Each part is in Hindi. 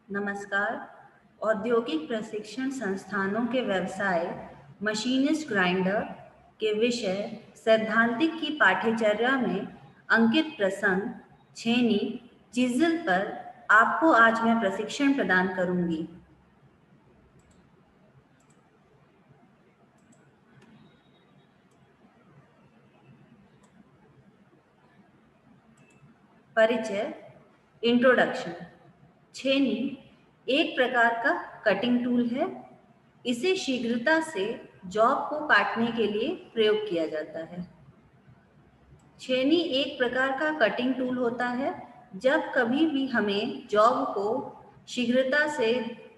नमस्कार। औद्योगिक प्रशिक्षण संस्थानों के व्यवसाय मशीनिस्ट ग्राइंडर के विषय सैद्धांतिक की पाठ्यचर्या में अंकित प्रसंग छेनी चीजल पर आपको आज मैं प्रशिक्षण प्रदान करूंगी। परिचय, इंट्रोडक्शन। छेनी एक प्रकार का कटिंग टूल है। इसे शीघ्रता से जॉब को काटने के लिए प्रयोग किया जाता है। छेनी एक प्रकार का कटिंग टूल होता है। जब कभी भी हमें जॉब को शीघ्रता से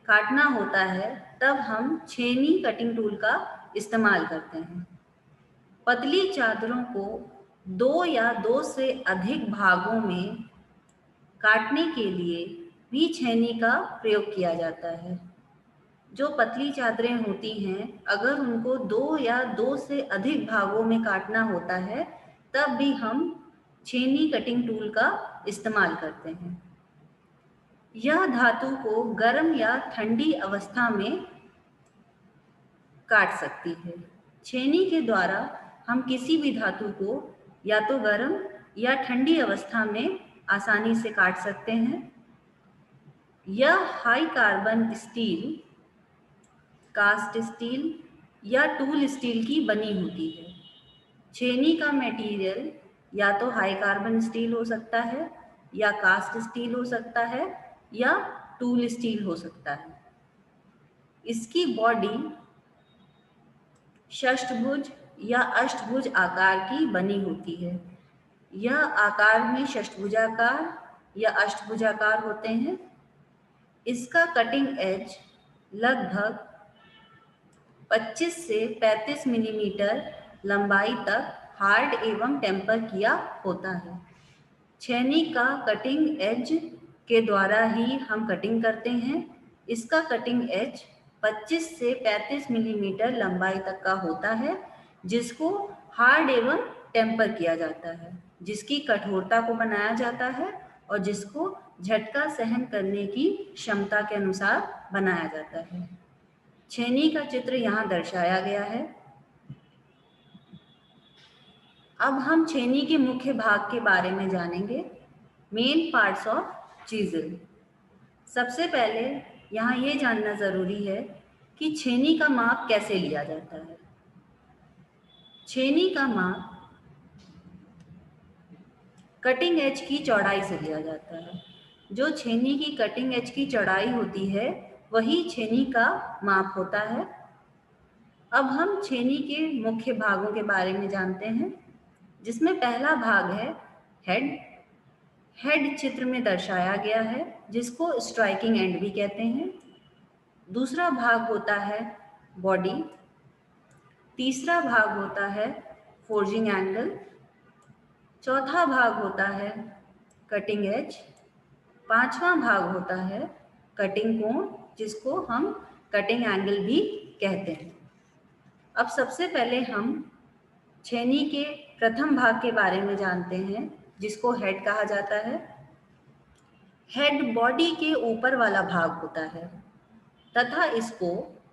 काटना होता है तब हम छेनी कटिंग टूल का इस्तेमाल करते हैं। पतली चादरों को दो या दो से अधिक भागों में काटने के लिए भी छेनी का प्रयोग किया जाता है। जो पतली चादरें होती हैं, अगर उनको दो या दो से अधिक भागों में काटना होता है तब भी हम छेनी कटिंग टूल का इस्तेमाल करते हैं। यह धातु को गर्म या ठंडी अवस्था में काट सकती है। छेनी के द्वारा हम किसी भी धातु को या तो गर्म या ठंडी अवस्था में आसानी से काट सकते हैं। यह high carbon steel, cast steel या टूल स्टील की बनी होती है। छेनी का मटेरियल या तो हाई कार्बन स्टील हो सकता है या कास्ट स्टील हो सकता है या टूल स्टील हो सकता है। इसकी बॉडी षष्ठभुज या अष्टभुज आकार की बनी होती है। यह आकार में षष्ठभुजाकार या अष्टभुजाकार होते हैं। इसका कटिंग एज लगभग 25 से 35 मिलीमीटर लंबाई तक हार्ड एवं टेम्पर किया होता है। छेनी का कटिंग एज के द्वारा ही हम कटिंग करते हैं। इसका कटिंग एज 25 से 35 मिलीमीटर लंबाई तक का होता है, जिसको हार्ड एवं टेम्पर किया जाता है, जिसकी कठोरता को बनाया जाता है और जिसको झटका सहन करने की क्षमता के अनुसार बनाया जाता है। छेनी का चित्र यहाँ दर्शाया गया है। अब हम छेनी के मुख्य भाग के बारे में जानेंगे। Main parts of chisel. सबसे पहले यहाँ ये जानना ज़रूरी है कि छेनी का माप कैसे लिया जाता है। छेनी का माप कटिंग एज की चौड़ाई से लिया जाता है। जो छेनी की कटिंग एज की चौड़ाई होती है वही छेनी का माप होता है। अब हम छेनी के मुख्य भागों के बारे में जानते हैं, जिसमें पहला भाग है हेड। हेड चित्र में दर्शाया गया है, जिसको स्ट्राइकिंग एंड भी कहते हैं। दूसरा भाग होता है बॉडी। तीसरा भाग होता है फोर्जिंग एंगल। चौथा भाग होता है कटिंग एज। पांचवा भाग होता है कटिंग कोण, जिसको हम कटिंग एंगल भी कहते हैं। अब सबसे पहले हम छेनी के प्रथम भाग के बारे में जानते हैं, जिसको हेड कहा जाता है। हेड बॉडी के ऊपर वाला भाग होता है तथा इसको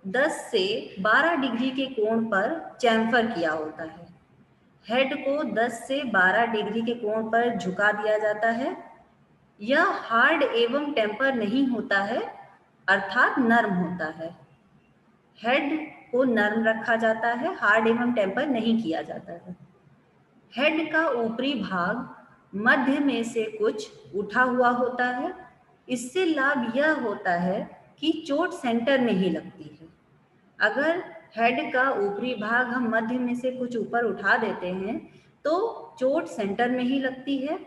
10 से 12 डिग्री के कोण पर चैम्फर किया होता है। हेड को 10 से 12 डिग्री के कोण पर झुका दिया जाता है। यह हार्ड एवं टेम्पर नहीं होता है, अर्थात नर्म होता है। हेड को नर्म रखा जाता है, हार्ड एवं टेम्पर नहीं किया जाता है। हेड का ऊपरी भाग मध्य में से कुछ उठा हुआ होता है। इससे लाभ यह होता है कि चोट सेंटर में ही लगती है। अगर हेड का ऊपरी भाग हम मध्य में से कुछ ऊपर उठा देते हैं तो चोट सेंटर में ही लगती है।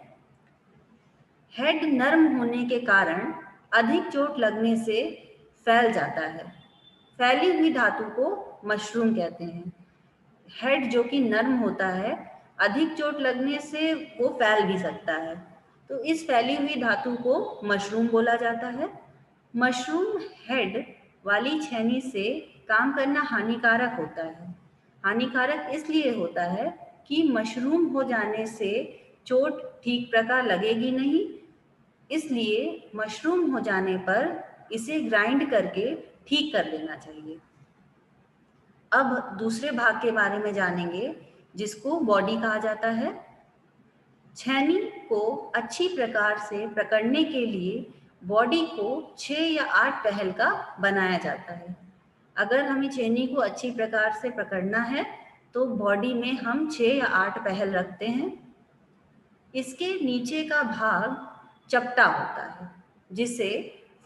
हेड नर्म होने के कारण अधिक चोट लगने से फैल जाता है। फैली हुई धातु को मशरूम कहते हैं। हेड जो कि नर्म होता है, अधिक चोट लगने से वो फैल भी सकता है, तो इस फैली हुई धातु को मशरूम बोला जाता है। मशरूम हेड वाली छेनी से काम करना हानिकारक होता है। हानिकारक इसलिए होता है कि मशरूम हो जाने से चोट ठीक प्रकार लगेगी नहीं, इसलिए मशरूम हो जाने पर इसे ग्राइंड करके ठीक कर लेना चाहिए। अब दूसरे भाग के बारे में जानेंगे जिसको बॉडी कहा जाता है। छेनी को अच्छी प्रकार से पकड़ने के लिए बॉडी को 6 या 8 पहल का बनाया जाता है। अगर हमें छेनी को अच्छी प्रकार से पकड़ना है तो बॉडी में हम 6 या 8 पहल रखते हैं। इसके नीचे का भाग चपटा होता है जिसे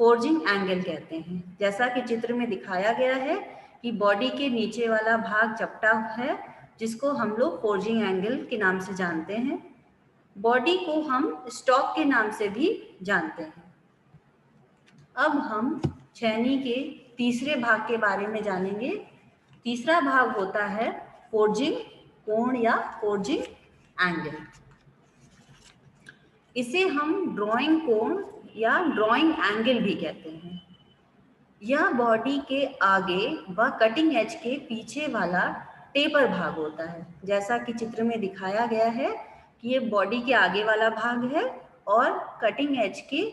फोर्जिंग एंगल कहते हैं। जैसा कि चित्र में दिखाया गया है कि बॉडी के नीचे वाला भाग चपटा है जिसको हम लोग फोर्जिंग एंगल के नाम से जानते हैं। बॉडी को हम स्टॉक के नाम से भी जानते हैं। अब हम छेनी के तीसरे भाग के बारे में जानेंगे। तीसरा भाग होता है फोर्जिंग कोण या फोर्जिंग एंगल। इसे हम ड्राइंग कोण या ड्राइंग एंगल भी कहते हैं। यह बॉडी के आगे व कटिंग एज के पीछे वाला टेपर भाग होता है। जैसा कि चित्र में दिखाया गया है कि ये बॉडी के आगे वाला भाग है और कटिंग एज के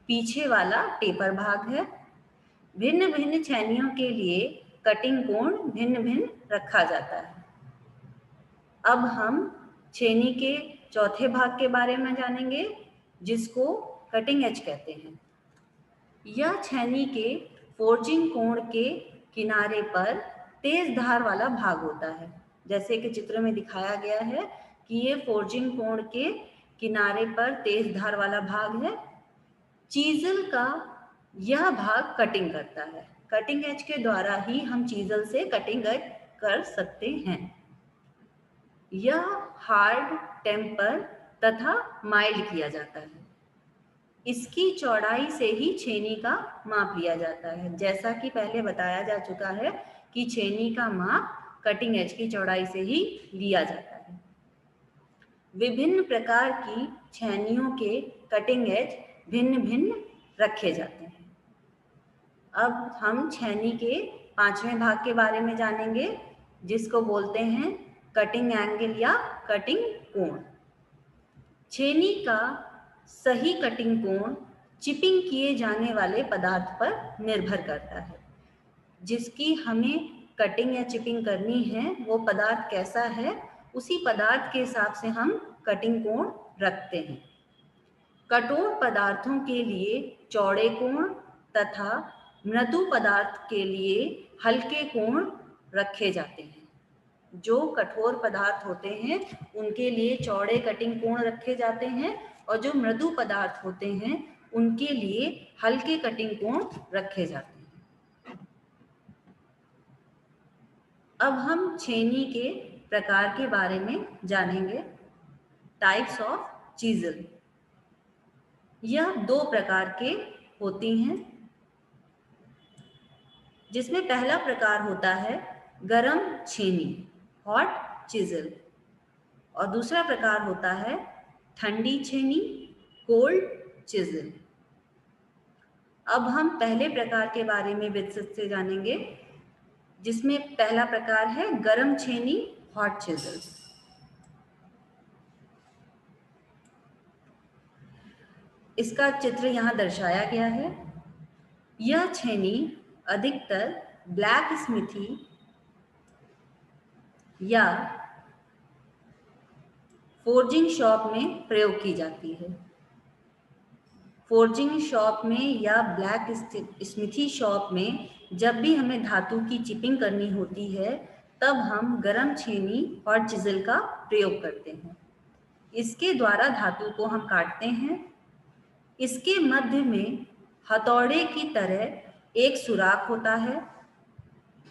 पीछे वाला टेपर भाग है। भिन्न भिन्न छेनियों के लिए कटिंग कोण भिन्न भिन्न रखा जाता है। अब हम छेनी के चौथे भाग के बारे में जानेंगे जिसको कटिंग एज कहते हैं। यह छेनी के फोर्जिंग कोण के किनारे पर तेज धार वाला भाग होता है। जैसे कि चित्र में दिखाया गया है कि ये फोर्जिंग कोण के किनारे पर तेज धार वाला भाग है। चीजल का यह भाग कटिंग करता है। कटिंग एज के द्वारा ही हम चीजल से कटिंग कर सकते हैं। यह हार्ड, टेम्पर तथा माइल्ड किया जाता है। इसकी चौड़ाई से ही छेनी का माप लिया जाता है। जैसा कि पहले बताया जा चुका है कि छेनी का माप कटिंग एज की चौड़ाई से ही लिया जाता है। विभिन्न प्रकार की छेनियों के कटिंग एज भिन्न भिन्न रखे जाते हैं। अब हम छेनी के पांचवें भाग के बारे में जानेंगे जिसको बोलते हैं कटिंग एंगल या कटिंग कोण। छेनी का सही कटिंग कोण चिपिंग किए जाने वाले पदार्थ पर निर्भर करता है। जिसकी हमें कटिंग या चिपिंग करनी है वो पदार्थ कैसा है, उसी पदार्थ के हिसाब से हम कटिंग कोण रखते हैं। कठोर पदार्थों के लिए चौड़े कोण तथा मृदु पदार्थ के लिए हल्के कोण रखे जाते हैं। जो कठोर पदार्थ होते हैं उनके लिए चौड़े कटिंग कोण रखे जाते हैं और जो मृदु पदार्थ होते हैं उनके लिए हल्के कटिंग कोण रखे जाते हैं। अब हम छेनी के प्रकार के बारे में जानेंगे। Types of chisel. यह दो प्रकार के होती हैं जिसमें पहला प्रकार होता है गरम छेनी, हॉट चिजल, और दूसरा प्रकार होता है ठंडी छेनी, कोल्ड चिजल। अब हम पहले प्रकार के बारे में विस्तृत से जानेंगे जिसमें पहला प्रकार है गरम छेनी, हॉट चिजल। इसका चित्र यहाँ दर्शाया गया है। यह छेनी अधिकतर ब्लैक स्मिथी या फोर्जिंग शॉप में प्रयोग की जाती है। फोर्जिंग शॉप में या ब्लैक स्मिथी शॉप में जब भी हमें धातु की चिपिंग करनी होती है तब हम गरम छेनी और चिजल का प्रयोग करते हैं। इसके द्वारा धातु को हम काटते हैं। इसके मध्य में हथौड़े की तरह एक सुराख होता है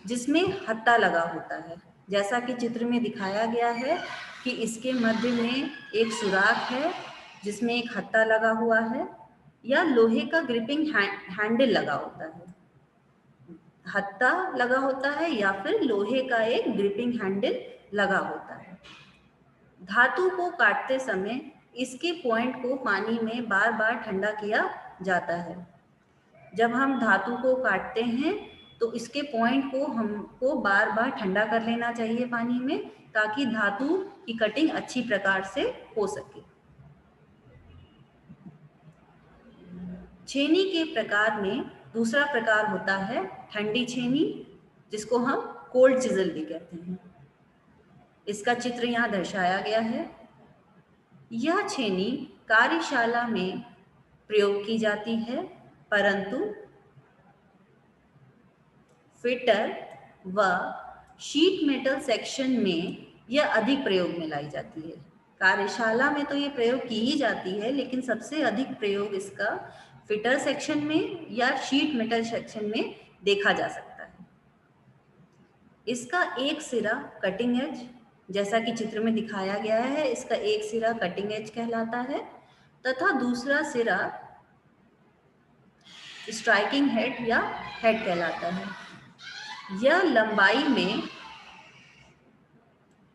जिसमें हत्ता लगा होता है। जैसा कि चित्र में दिखाया गया है कि इसके मध्य में एक सुराख है जिसमें एक हत्ता लगा हुआ है या लोहे का ग्रिपिंग हैंडल लगा होता है। हत्ता लगा होता है या फिर लोहे का एक ग्रिपिंग हैंडल लगा होता है। धातु को काटते समय इसके पॉइंट को पानी में बार बार ठंडा किया जाता है। जब हम धातु को काटते हैं तो इसके पॉइंट को हमको बार बार ठंडा कर लेना चाहिए पानी में, ताकि धातु की कटिंग अच्छी प्रकार से हो सके। छेनी के प्रकार में दूसरा प्रकार होता है ठंडी छेनी, जिसको हम कोल्ड चिजल भी कहते हैं। इसका चित्र यहाँ दर्शाया गया है। यह छेनी कार्यशाला में प्रयोग की जाती है, परंतु फिटर व शीट मेटल सेक्शन में यह अधिक प्रयोग में लाई जाती है। कार्यशाला में तो ये प्रयोग की ही जाती है, लेकिन सबसे अधिक प्रयोग इसका फिटर सेक्शन में या शीट मेटल सेक्शन में देखा जा सकता है। इसका एक सिरा कटिंग एज, जैसा कि चित्र में दिखाया गया है, इसका एक सिरा कटिंग एज कहलाता है तथा दूसरा सिरा स्ट्राइकिंग हेड या हेड कहलाता है। यह लंबाई में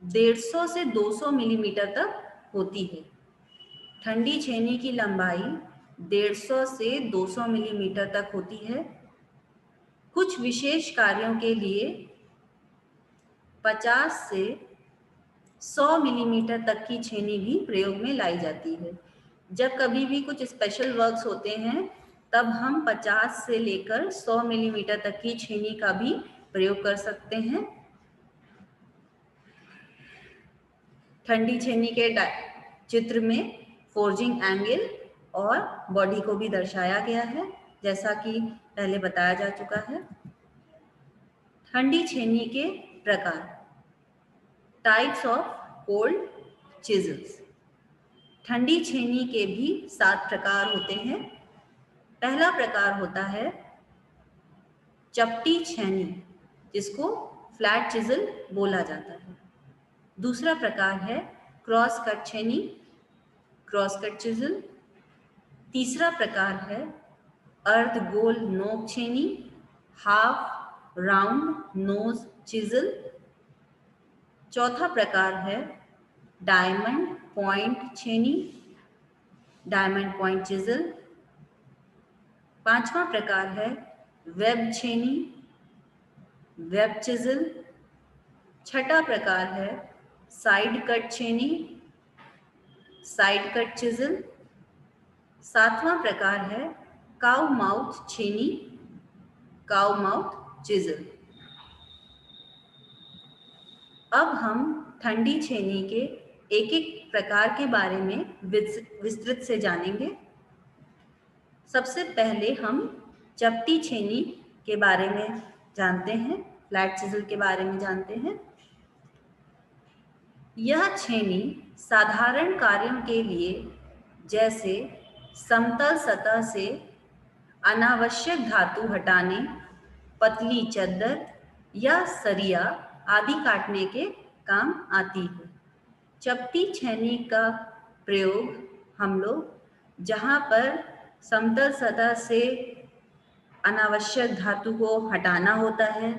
150 से 200 मिलीमीटर तक होती है। ठंडी छेनी की लंबाई 150 से 200 मिलीमीटर तक होती है। कुछ विशेष कार्यों के लिए 50 से 100 मिलीमीटर तक की छेनी भी प्रयोग में लाई जाती है। जब कभी भी कुछ स्पेशल वर्क्स होते हैं तब हम 50 से लेकर 100 मिलीमीटर तक की छेनी का भी प्रयोग कर सकते हैं। ठंडी छेनी के चित्र में फोर्जिंग एंगल और बॉडी को भी दर्शाया गया है, जैसा कि पहले बताया जा चुका है। ठंडी छेनी के प्रकार, टाइप्स ऑफ कोल्ड चिजल्स। ठंडी छेनी के भी 7 प्रकार होते हैं। पहला प्रकार होता है चपटी छेनी, जिसको फ्लैट चिजल बोला जाता है। दूसरा प्रकार है क्रॉस कट छेनी, क्रॉस कट चिजल। तीसरा प्रकार है अर्ध गोल नोक छेनी, हाफ राउंड नोज चिजल। चौथा प्रकार है डायमंड पॉइंट छेनी, डायमंड पॉइंट चिजल। पांचवा प्रकार है वेब छेनी, वेब चिजल। छठा प्रकार है साइड कट छेनी, साइड कट चिजल। सातवां प्रकार है काउ माउथ छेनी, काउ माउथ चिजल। अब हम ठंडी छेनी के एक एक प्रकार के बारे में विस्तृत से जानेंगे। सबसे पहले हम चपटी छेनी के बारे में जानते हैं, फ्लैट चिजल के बारे में जानते हैं। यह छेनी साधारण कार्यों के लिए, जैसे समतल सतह से अनावश्यक धातु हटाने, पतली चद्दर या सरिया आदि काटने के काम आती है। चपटी छेनी का प्रयोग हम लोग जहाँ पर समतल सतह से अनावश्यक धातु को हटाना होता है,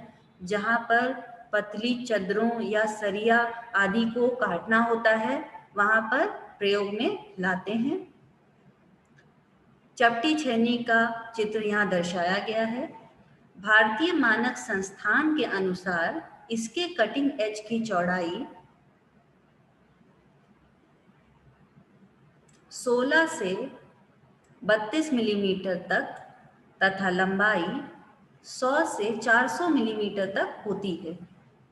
जहाँ पर पतली चद्दरों या सरिया आदि को काटना होता है, वहाँ पर प्रयोग में लाते हैं। चपटी छेनी का चित्र यहाँ दर्शाया गया है। भारतीय मानक संस्थान के अनुसार इसके कटिंग एज की चौड़ाई 16 से 32 मिलीमीटर तक तथा लंबाई 100 से 400 मिलीमीटर तक होती है।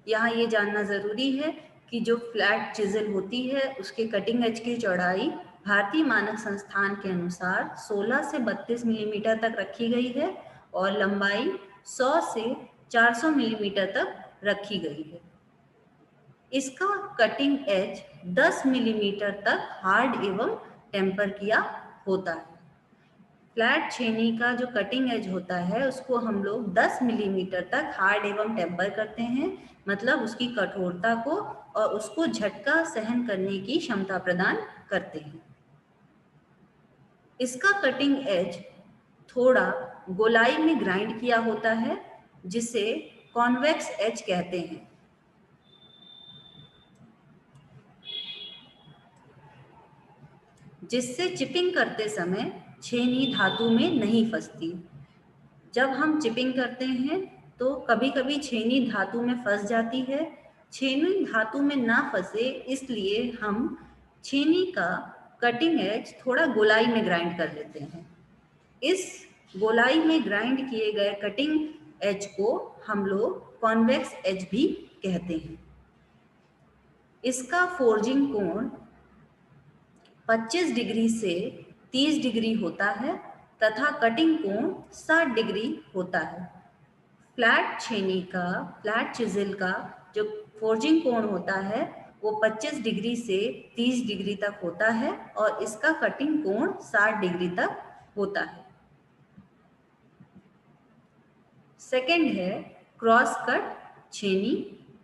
यहाँ ये जानना ज़रूरी है कि जो फ्लैट चिजल होती है उसके कटिंग एज की चौड़ाई भारतीय मानक संस्थान के अनुसार 16 से 32 मिलीमीटर तक रखी गई है और लंबाई 100 से 400 मिलीमीटर तक रखी गई है। इसका कटिंग एज 10 मिलीमीटर तक हार्ड एवं टेम्पर किया होता है। फ्लैट छेनी का जो कटिंग एज होता है उसको हम लोग 10 मिलीमीटर तक हार्ड एवं टेम्पर करते हैं, मतलब उसकी कठोरता को और उसको झटका सहन करने की क्षमता प्रदान करते हैं। इसका कटिंग एज थोड़ा गोलाई में ग्राइंड किया होता है, जिसे कॉन्वेक्स एज कहते हैं। जिससे चिपिंग करते समय छेनी धातु में नहीं फंसती। जब हम चिपिंग करते हैं तो कभी कभी छेनी धातु में फंस जाती है। छेनी धातु में ना फंसे इसलिए हम छेनी का कटिंग एज थोड़ा गोलाई में ग्राइंड कर लेते हैं। इस गोलाई में ग्राइंड किए गए कटिंग एज को हम लोग कॉन्वेक्स एज भी कहते हैं। इसका फोर्जिंग कोण 25 डिग्री से 30 डिग्री होता है तथा कटिंग कोण 60 डिग्री होता है। फ्लैट छेनी का, फ्लैट चिज़ल का जो फोर्जिंग कोण होता है वो 25 डिग्री से 30 डिग्री तक होता है और इसका कटिंग कोण 60 डिग्री तक होता है। सेकंड है क्रॉस कट छेनी,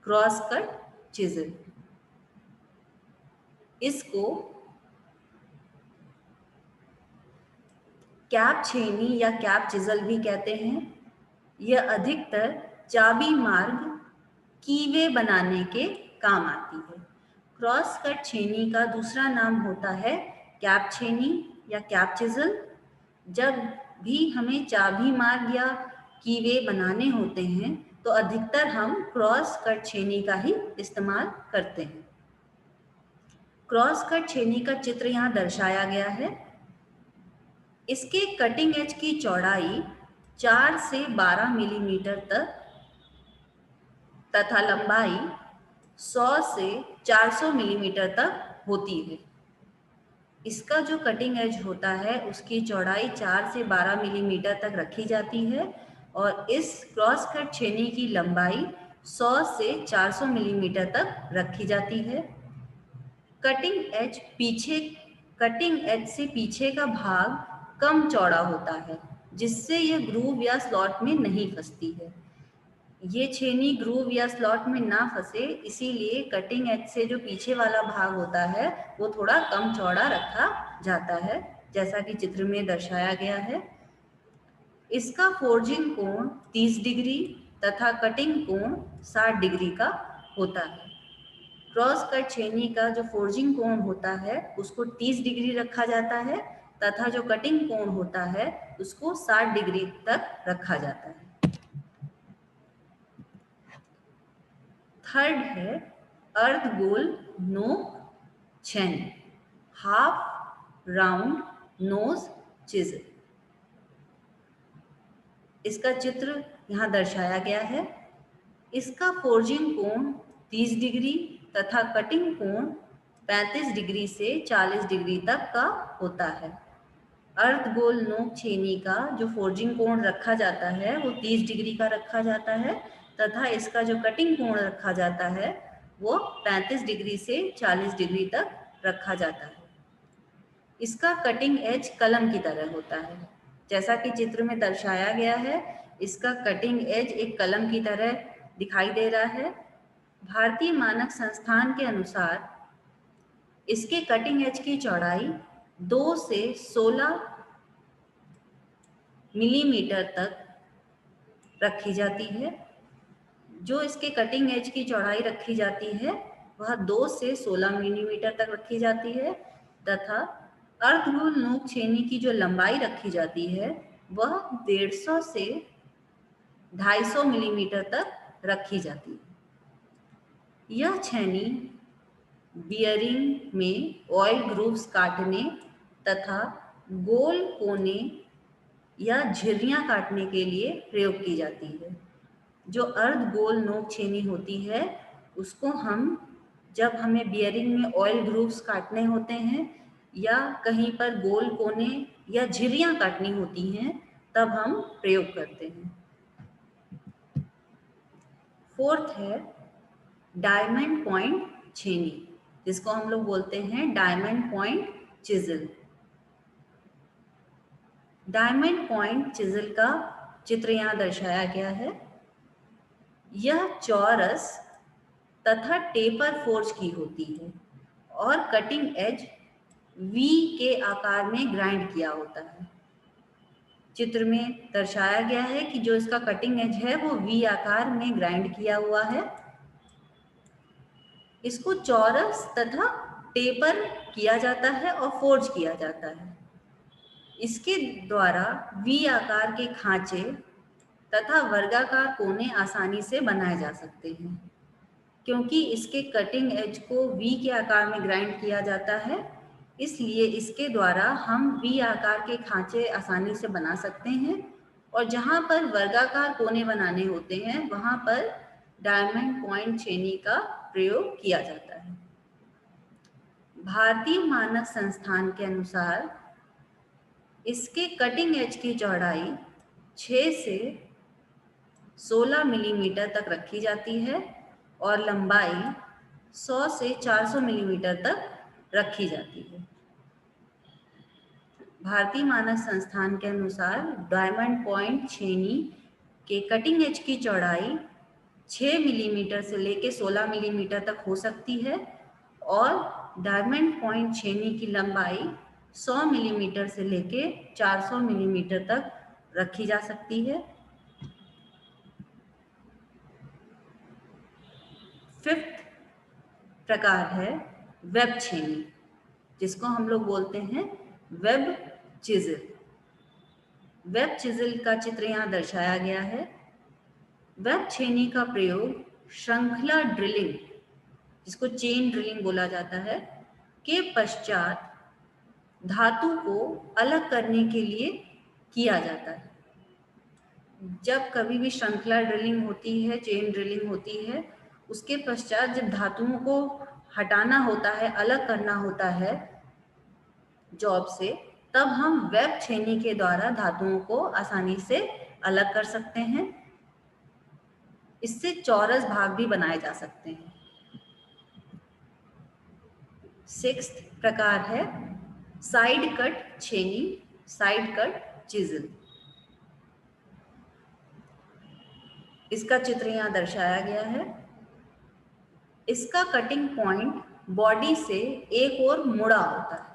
क्रॉस कट चिज़ल। इसको कैप छेनी या कैप चिज़ल भी कहते हैं। यह अधिकतर चाबी मार्ग कीवे बनाने के काम आती है। क्रॉस कट छेनी का दूसरा नाम होता है कैप छेनी या कैप चिज़ल। जब भी हमें चाबी मार्ग या कीवे बनाने होते हैं तो अधिकतर हम क्रॉस कट छेनी का ही इस्तेमाल करते हैं। क्रॉस कट छेनी का चित्र यहाँ दर्शाया गया है। इसके कटिंग एज की चौड़ाई 4 से 12 मिलीमीटर तक तथा लंबाई 100 से 400 मिलीमीटर तक होती है। इसका जो कटिंग एज होता है उसकी चौड़ाई 4 से 12 मिलीमीटर तक रखी जाती है और इस क्रॉस कट छेनी की लंबाई 100 से 400 मिलीमीटर तक रखी जाती है। कटिंग एज से पीछे का भाग कम चौड़ा होता है जिससे यह ग्रूव या स्लॉट में नहीं फंसती है। ये छेनी ग्रूव या स्लॉट में ना फंसे इसीलिए कटिंग एज से जो पीछे वाला भाग होता है वो थोड़ा कम चौड़ा रखा जाता है, जैसा कि चित्र में दर्शाया गया है। इसका फोर्जिंग कोण 30 डिग्री तथा कटिंग कोण 60 डिग्री का होता है। क्रॉस कट छेनी का जो फोर्जिंग कोण होता है उसको 30 डिग्री रखा जाता है तथा जो कटिंग कोण होता है उसको 60 डिग्री तक रखा जाता है। थर्ड है अर्ध गोल नोक छेनी, हाफ राउंड नोज चिज़ल। इसका चित्र यहाँ दर्शाया गया है। इसका फोर्जिंग कोण 30 डिग्री तथा कटिंग कोण 35 डिग्री से 40 डिग्री तक का होता है। अर्ध गोल नोक छेनी का जो फोर्जिंग कोण रखा जाता है वो 30 डिग्री का रखा जाता है तथा इसका जो कटिंग कोण रखा जाता है वो 35 डिग्री से 40 डिग्री तक रखा जाता है। इसका कटिंग एज कलम की तरह होता है, जैसा कि चित्र में दर्शाया गया है। इसका कटिंग एज एक कलम की तरह दिखाई दे रहा है। भारतीय मानक संस्थान के अनुसार इसके कटिंग एज की चौड़ाई 2 से 16 मिलीमीटर तक रखी जाती है। जो इसके कटिंग एज की चौड़ाई रखी जाती है वह 2 से 16 मिलीमीटर तक रखी जाती है तथा अर्धगोल नोक छेनी की जो लंबाई रखी जाती है वह 150 से 250 मिलीमीटर तक रखी जाती है। यह छेनी बियरिंग में ऑयल ग्रूव्स काटने तथा गोल कोने या झिर्रियाँ काटने के लिए प्रयोग की जाती है। जो अर्ध गोल नोक छेनी होती है उसको हम जब हमें बियरिंग में ऑयल ग्रूव्स काटने होते हैं या कहीं पर गोल कोने या झिर्रियाँ काटनी होती हैं तब हम प्रयोग करते हैं। फोर्थ है डायमंड पॉइंट छेनी, जिसको हम लोग बोलते हैं डायमंड पॉइंट चिज़ल। डायमंड पॉइंट चिज़ल का चित्र यहाँ दर्शाया गया है। यह चौरस तथा टेपर फोर्ज की होती है और कटिंग एज वी के आकार में ग्राइंड किया होता है। चित्र में दर्शाया गया है कि जो इसका कटिंग एज है वो वी आकार में ग्राइंड किया हुआ है। इसको चौरस तथा टेपर किया जाता है और फोर्ज किया जाता है। इसके द्वारा वी आकार के खांचे तथा वर्गाकार कोने आसानी से बनाए जा सकते हैं। क्योंकि इसके कटिंग एज को वी के आकार में ग्राइंड किया जाता है इसलिए इसके द्वारा हम वी आकार के खांचे आसानी से बना सकते हैं और जहाँ पर वर्गाकार कोने बनाने होते हैं वहाँ पर डायमंड पॉइंट छेनी का प्रयोग किया जाता है। भारतीय मानक संस्थान के अनुसार इसके कटिंग एज की चौड़ाई 6 से 16 मिलीमीटर तक रखी जाती है और लंबाई 100 से 400 मिलीमीटर तक रखी जाती है। भारतीय मानक संस्थान के अनुसार डायमंड पॉइंट छेनी के कटिंग एज की चौड़ाई 6 मिलीमीटर से लेकर 16 मिलीमीटर तक हो सकती है और डायमंड पॉइंट छेनी की लंबाई 100 मिलीमीटर से लेकर 400 मिलीमीटर तक रखी जा सकती है। फिफ्थ प्रकार है वेब छेनी, जिसको हम लोग बोलते हैं वेब चिजल। वेब चिजल का चित्र यहाँ दर्शाया गया है। वेब छेनी का प्रयोग श्रृंखला ड्रिलिंग, जिसको चेन ड्रिलिंग बोला जाता है, के पश्चात धातु को अलग करने के लिए किया जाता है। जब कभी भी श्रृंखला ड्रिलिंग होती है, चेन ड्रिलिंग होती है, उसके पश्चात जब धातुओं को हटाना होता है, अलग करना होता है जॉब से, तब हम वेब छेनी के द्वारा धातुओं को आसानी से अलग कर सकते हैं। इससे चौरस भाग भी बनाए जा सकते हैं। सिक्स्थ प्रकार है साइड कट छेनी, साइड कट चिजल। इसका चित्र यहाँ दर्शाया गया है। इसका कटिंग पॉइंट बॉडी से एक ओर मुड़ा होता है।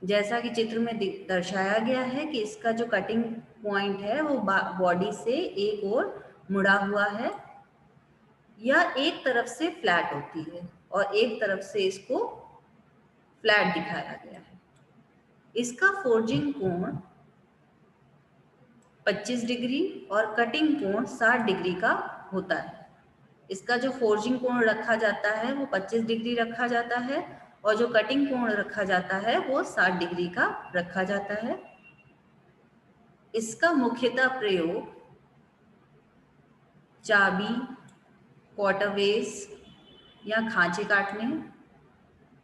जैसा कि चित्र में दर्शाया गया है कि इसका जो कटिंग पॉइंट है वो बॉडी से एक ओर मुड़ा हुआ है या एक तरफ से फ्लैट होती है और एक तरफ से इसको फ्लैट दिखाया गया है। इसका फोर्जिंग कोण 25 डिग्री और कटिंग कोण 60 डिग्री का होता है। इसका जो फोर्जिंग कोण रखा जाता है वो 25 डिग्री रखा जाता है और जो कटिंग कोण रखा जाता है वो 60 डिग्री का रखा जाता है। इसका मुख्यतः प्रयोग चाबी, क्वार्टरवेस या खांचे काटने,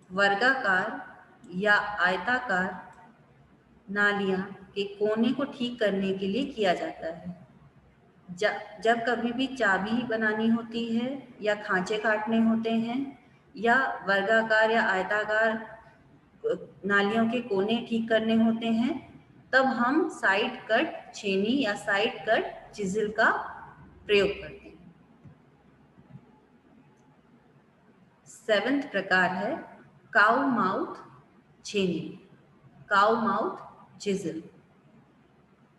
वर्गाकार या आयताकार नालियां के कोने को ठीक करने के लिए किया जाता है। जब कभी भी चाबी बनानी होती है या खांचे काटने होते हैं या वर्गाकार या आयताकार नालियों के कोने ठीक करने होते हैं, तब हम साइड कट छेनी या साइड कट चिजल का प्रयोग करते हैं। सेवेंथ प्रकार है काउ माउथ छेनी, काउ माउथ चिजल।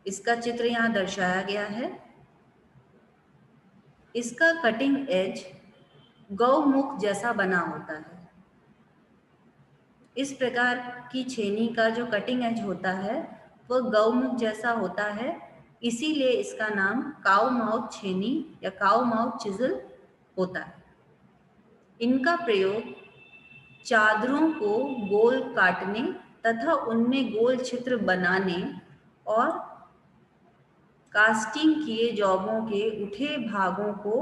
इसका चित्र यहाँ दर्शाया गया है। इसका कटिंग एज गौमुख जैसा बना होता है। इस प्रकार की छेनी का जो कटिंग एज होता है वह गौमुख जैसा होता है, इसीलिए इसका नाम काउ माउथ छेनी या काउ माउथ चिजल होता है। इनका प्रयोग चादरों को गोल काटने तथा उनमें गोल छिद्र बनाने और कास्टिंग किए जॉबों के उठे भागों को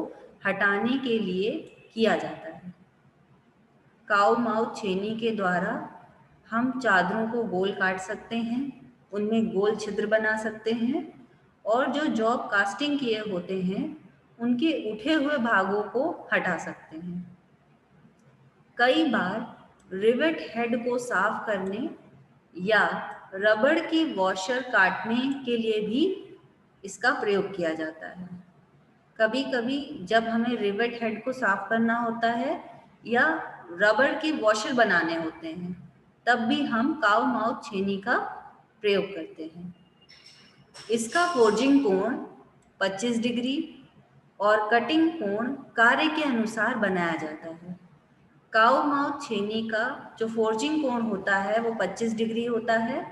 हटाने के लिए किया जाता है। काउ माउथ छेनी के द्वारा हम चादरों को गोल काट सकते हैं, उनमें गोल छिद्र बना सकते हैं और जो जॉब कास्टिंग किए होते हैं उनके उठे हुए भागों को हटा सकते हैं। कई बार रिवेट हेड को साफ करने या रबड़ की वॉशर काटने के लिए भी इसका प्रयोग किया जाता है। कभी कभी जब हमें रिवेट हेड को साफ करना होता है या रबड़ के वॉशर बनाने होते हैं, तब भी हम काउ माउथ छेनी का प्रयोग करते हैं। इसका फोर्जिंग कोण 25 डिग्री और कटिंग कोण कार्य के अनुसार बनाया जाता है। काउ माउथ छेनी का जो फोर्जिंग कोण होता है वो 25 डिग्री होता है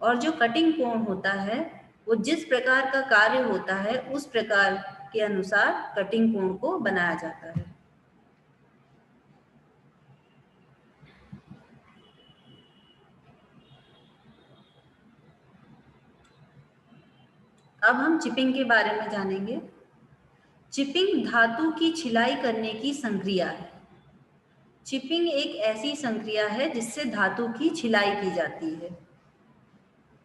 और जो कटिंग कोण होता है वो जिस प्रकार का कार्य होता है उस प्रकार के अनुसार कटिंग कोण को बनाया जाता है। अब हम चिपिंग के बारे में जानेंगे। चिपिंग धातु की छिलाई करने की संक्रिया है। चिपिंग एक ऐसी संक्रिया है जिससे धातु की छिलाई की जाती है।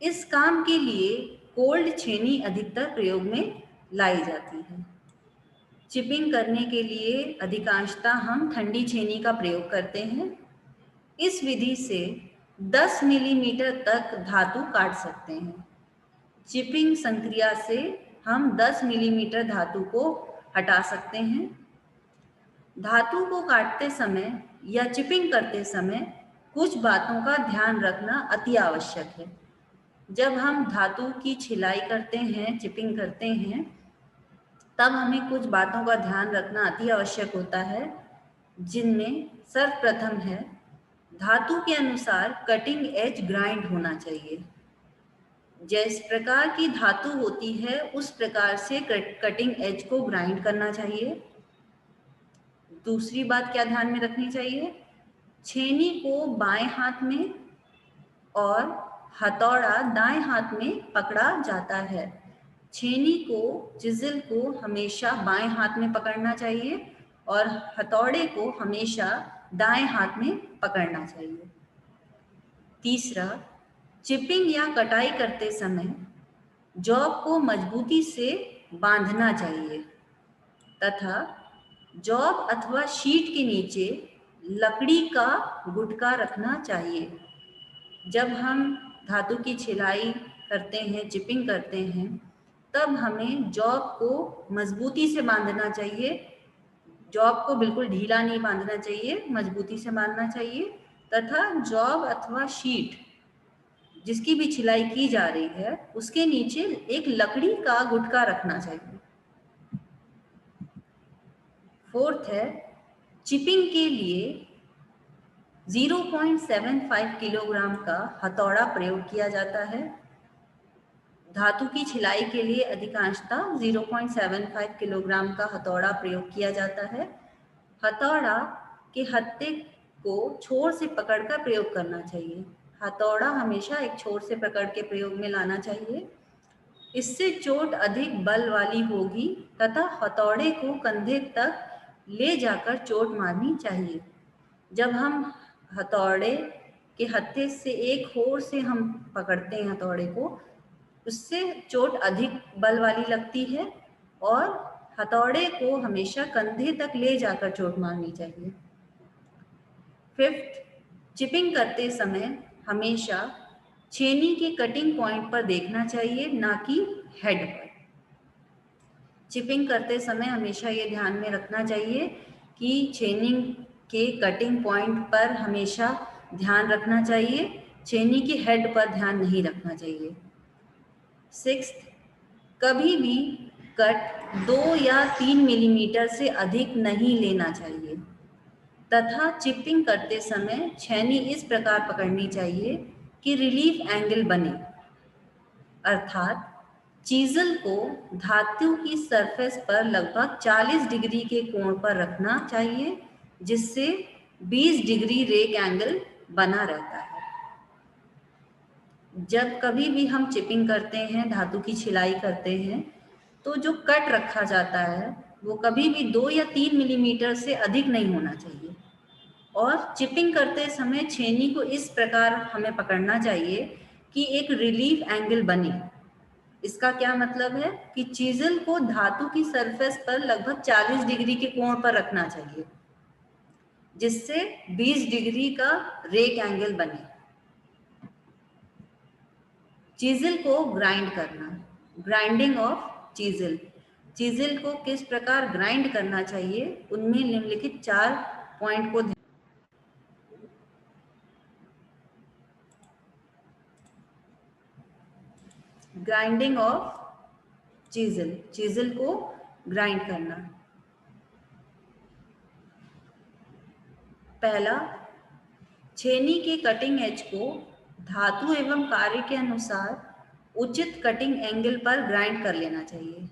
इस काम के लिए कोल्ड छेनी अधिकतर प्रयोग में लाई जाती है। चिपिंग करने के लिए अधिकांशतः हम ठंडी छेनी का प्रयोग करते हैं। इस विधि से 10 मिलीमीटर तक धातु काट सकते हैं। चिपिंग संक्रिया से हम 10 मिलीमीटर धातु को हटा सकते हैं। धातु को काटते समय या चिपिंग करते समय कुछ बातों का ध्यान रखना अति आवश्यक है। जब हम धातु की छिलाई करते हैं, चिपिंग करते हैं, तब हमें कुछ बातों का ध्यान रखना अति आवश्यक होता है, जिनमें सर्वप्रथम है धातु के अनुसार कटिंग एज ग्राइंड होना चाहिए। जिस प्रकार की धातु होती है उस प्रकार से कटिंग एज को ग्राइंड करना चाहिए। दूसरी बात क्या ध्यान में रखनी चाहिए, छेनी को बाएं हाथ में और हथौड़ा दाएं हाथ में पकड़ा जाता है। छेनी को, चिज़ल को हमेशा बाएं हाथ में पकड़ना चाहिए और हथौड़े को हमेशा दाएं हाथ में पकड़ना चाहिए। तीसरा, चिपिंग या कटाई करते समय जॉब को मजबूती से बांधना चाहिए तथा जॉब अथवा शीट के नीचे लकड़ी का गुटका रखना चाहिए। जब हम धातु की छिलाई करते हैं, चिपिंग करते हैं, तब हमें जॉब को मजबूती से बांधना चाहिए। जॉब को बिल्कुल ढीला नहीं बांधना चाहिए, मजबूती से बांधना चाहिए तथा जॉब अथवा शीट जिसकी भी छिलाई की जा रही है उसके नीचे एक लकड़ी का गुटका रखना चाहिए। फोर्थ है, चिपिंग के लिए 0.75 किलोग्राम का हथौड़ा प्रयोग किया जाता है। धातु की छिलाई के लिए अधिकांशतः 0.75 किलोग्राम का हथौड़ा प्रयोग किया जाता है। हथौड़ा के हत्थे को छोर से पकड़कर प्रयोग करना चाहिए। हथौड़ा हमेशा एक छोर से पकड़ के प्रयोग में लाना चाहिए। इससे चोट अधिक बल वाली होगी तथा हथौड़े को कंधे तक ले जाकर चोट मारनी चाहिए। जब हम हथौड़े के हत्थे से एक होर से हम पकड़ते हैं हथौड़े को, उससे चोट अधिक बल वाली लगती है और हथौड़े को हमेशा कंधे तक ले जाकर चोट मारनी चाहिए। फिफ्थ, चिपिंग करते समय हमेशा छेनी के कटिंग पॉइंट पर देखना चाहिए, ना कि हेड पर। चिपिंग करते समय हमेशा ये ध्यान में रखना चाहिए कि छेनी के कटिंग पॉइंट पर हमेशा ध्यान रखना चाहिए, छेनी के हेड पर ध्यान नहीं रखना चाहिए। सिक्स्थ, कभी भी कट 2 या 3 मिलीमीटर से अधिक नहीं लेना चाहिए तथा चिपिंग करते समय छेनी इस प्रकार पकड़नी चाहिए कि रिलीफ एंगल बने, अर्थात चीज़ल को धातु की सरफेस पर लगभग 40 डिग्री के कोण पर रखना चाहिए, जिससे 20 डिग्री रेक एंगल बना रहता है। जब कभी भी हम चिपिंग करते हैं, धातु की छिलाई करते हैं, तो जो कट रखा जाता है वो कभी भी 2 या 3 मिलीमीटर से अधिक नहीं होना चाहिए और चिपिंग करते समय छेनी को इस प्रकार हमें पकड़ना चाहिए कि एक रिलीफ एंगल बने। इसका क्या मतलब है कि चीज़ल को धातु की सरफेस पर लगभग 40 डिग्री के कोण पर रखना चाहिए, जिससे 20 डिग्री का रेक एंगल बने। चीज़ल को ग्राइंड करना, ग्राइंडिंग ऑफ चीज़ल। चीज़ल को किस प्रकार ग्राइंड करना चाहिए, उनमें निम्नलिखित 4 पॉइंट को ग्राइंडिंग ऑफ चीज़ल, चीज़ल को ग्राइंड करना। पहला, छेनी के कटिंग एज को धातु एवं कार्य के अनुसार उचित कटिंग एंगल पर ग्राइंड कर लेना चाहिए।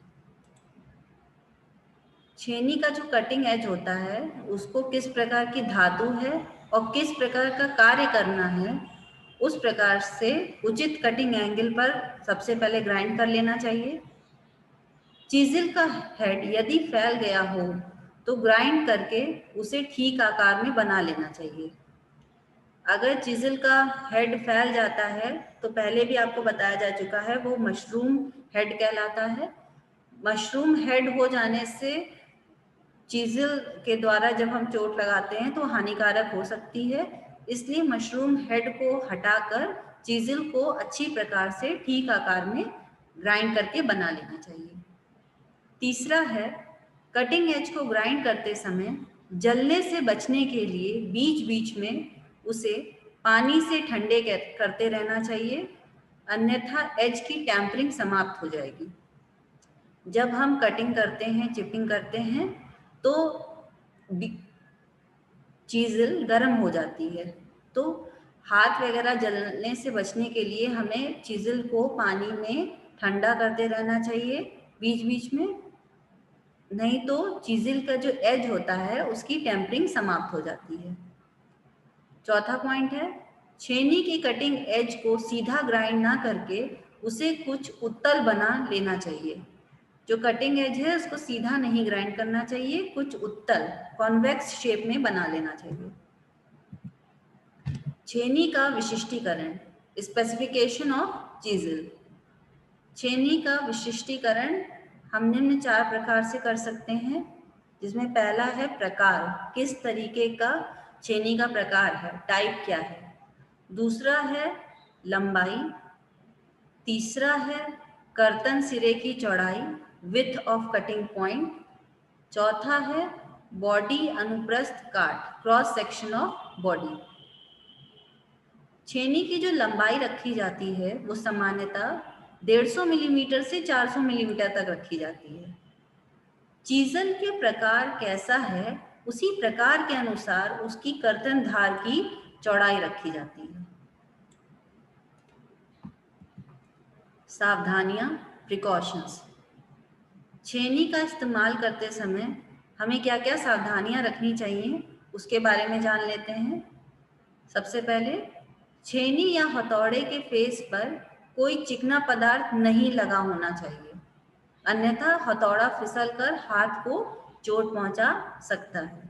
छेनी का जो कटिंग एज होता है उसको किस प्रकार की धातु है और किस प्रकार का कार्य करना है, उस प्रकार से उचित कटिंग एंगल पर सबसे पहले ग्राइंड कर लेना चाहिए। चीज़ल का हेड यदि फैल गया हो तो ग्राइंड करके उसे ठीक आकार में बना लेना चाहिए। अगर चीज़ल का हेड फैल जाता है तो पहले भी आपको बताया जा चुका है, वो मशरूम हेड कहलाता है। मशरूम हेड हो जाने से चीज़ल के द्वारा जब हम चोट लगाते हैं तो हानिकारक हो सकती है, इसलिए मशरूम हेड को हटाकर चीज़ल को अच्छी प्रकार से ठीक आकार में ग्राइंड करके बना लेना चाहिए। तीसरा है, कटिंग एज को ग्राइंड करते समय जलने से बचने के लिए बीच बीच में उसे पानी से ठंडे करते रहना चाहिए, अन्यथा एज की टैम्परिंग समाप्त हो जाएगी। जब हम कटिंग करते हैं, चिपिंग करते हैं तो चीज़ल गर्म हो जाती है, तो हाथ वगैरह जलने से बचने के लिए हमें चीज़ल को पानी में ठंडा करते रहना चाहिए बीच बीच में, नहीं तो चीज़ल का जो एज होता है उसकी टेम्परिंग समाप्त हो जाती है। चौथा पॉइंट है, छेनी की कटिंग एज को सीधा ग्राइंड ना करके उसे कुछ उत्तल बना लेना चाहिए। जो कटिंग एज है उसको सीधा नहीं ग्राइंड करना चाहिए, कुछ उत्तल कॉन्वेक्स शेप में बना लेना चाहिए। छेनी का विशिष्टीकरण, स्पेसिफिकेशन ऑफ चीज़ल। छेनी का विशिष्टीकरण हम निम्न 4 प्रकार से कर सकते हैं, जिसमें पहला है प्रकार, किस तरीके का छेनी का प्रकार है, टाइप क्या है। दूसरा है लंबाई। तीसरा है कर्तन सिरे की चौड़ाई, विड्थ ऑफ कटिंग पॉइंट। चौथा है बॉडी अनुप्रस्थ काट, क्रॉस सेक्शन ऑफ बॉडी। छेनी की जो लंबाई रखी जाती है वो सामान्यतः 150 मिलीमीटर से 400 मिलीमीटर तक रखी जाती है। चीज़ल के प्रकार कैसा है उसी प्रकार के अनुसार उसकी कर्तन धार की चौड़ाई रखी जाती है। सावधानियां, प्रिकॉशंस। छेनी का इस्तेमाल करते समय हमें क्या क्या सावधानियां रखनी चाहिए उसके बारे में जान लेते हैं। सबसे पहले, छेनी या हथौड़े के फेस पर कोई चिकना पदार्थ नहीं लगा होना चाहिए, अन्यथा हथौड़ा फिसलकर हाथ को चोट पहुंचा सकता है।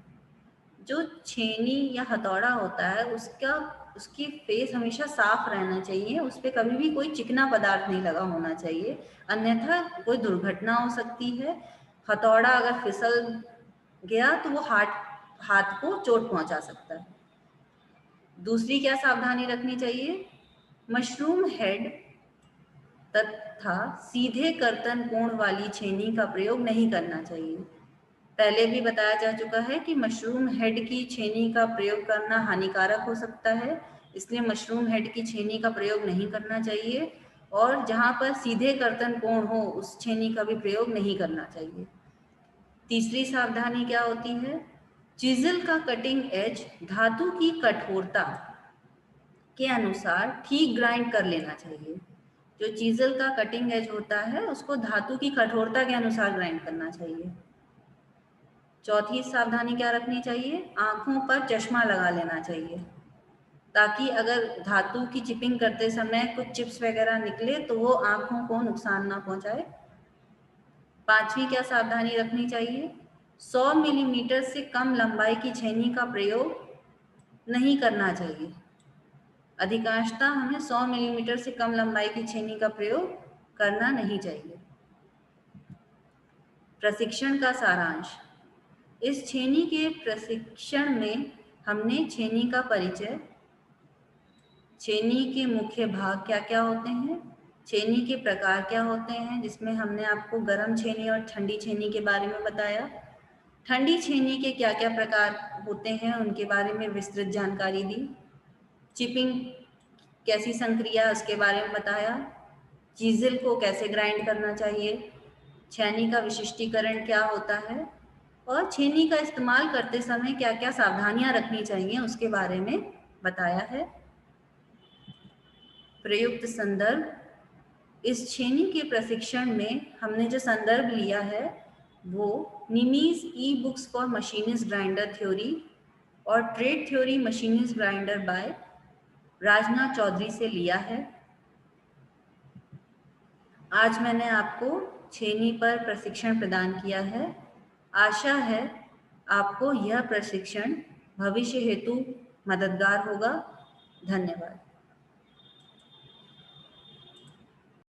जो छेनी या हथौड़ा होता है उसकी फेस हमेशा साफ रहना चाहिए, उस पर कभी भी कोई चिकना पदार्थ नहीं लगा होना चाहिए, अन्यथा कोई दुर्घटना हो सकती है। हथौड़ा अगर फिसल गया तो वो हाथ को चोट पहुंचा सकता है। दूसरी क्या सावधानी रखनी चाहिए, मशरूम हेड तथा सीधे कर्तन कोण वाली छेनी का प्रयोग नहीं करना चाहिए। पहले भी बताया जा चुका है कि मशरूम हेड की छेनी का प्रयोग करना हानिकारक हो सकता है, इसलिए मशरूम हेड की छेनी का प्रयोग नहीं करना चाहिए, और जहाँ पर सीधे कर्तन कोण हो उस छेनी का भी प्रयोग नहीं करना चाहिए। तीसरी सावधानी क्या होती है, चीज़ल का कटिंग एज धातु की कठोरता के अनुसार ठीक ग्राइंड कर लेना चाहिए। जो चीज़ल का कटिंग एज होता है उसको धातु की कठोरता के अनुसार ग्राइंड करना चाहिए। चौथी सावधानी क्या रखनी चाहिए, आँखों पर चश्मा लगा लेना चाहिए, ताकि अगर धातु की चिपिंग करते समय कुछ चिप्स वगैरह निकले तो वो आँखों को नुकसान ना पहुँचाए। पांचवी क्या सावधानी रखनी चाहिए, 100 मिलीमीटर से कम लंबाई की छेनी का प्रयोग नहीं करना चाहिए। अधिकांशतः हमें 100 मिलीमीटर से कम लंबाई की छेनी का प्रयोग करना नहीं चाहिए। प्रशिक्षण का सारांश, इस छेनी के प्रशिक्षण में हमने छेनी का परिचय, छेनी के मुख्य भाग क्या क्या होते हैं, छेनी के प्रकार क्या होते हैं, जिसमें हमने आपको गर्म छेनी और ठंडी छेनी के बारे में बताया, ठंडी छेनी के क्या क्या प्रकार होते हैं उनके बारे में विस्तृत जानकारी दी, चिपिंग कैसी संक्रिया उसके बारे में बताया, चीज़ल को कैसे ग्राइंड करना चाहिए, छेनी का विशिष्टीकरण क्या होता है, और छेनी का इस्तेमाल करते समय क्या क्या सावधानियां रखनी चाहिए उसके बारे में बताया है। प्रयुक्त संदर्भ, इस छेनी के प्रशिक्षण में हमने जो संदर्भ लिया है वो निमीज e books for machinist grinder theory और trade theory machinist grinder by Rajnath Chaudhary से लिया है। आज मैंने आपको छेनी पर प्रशिक्षण प्रदान किया है। आशा है आपको यह प्रशिक्षण भविष्य हेतु मददगार होगा। धन्यवाद।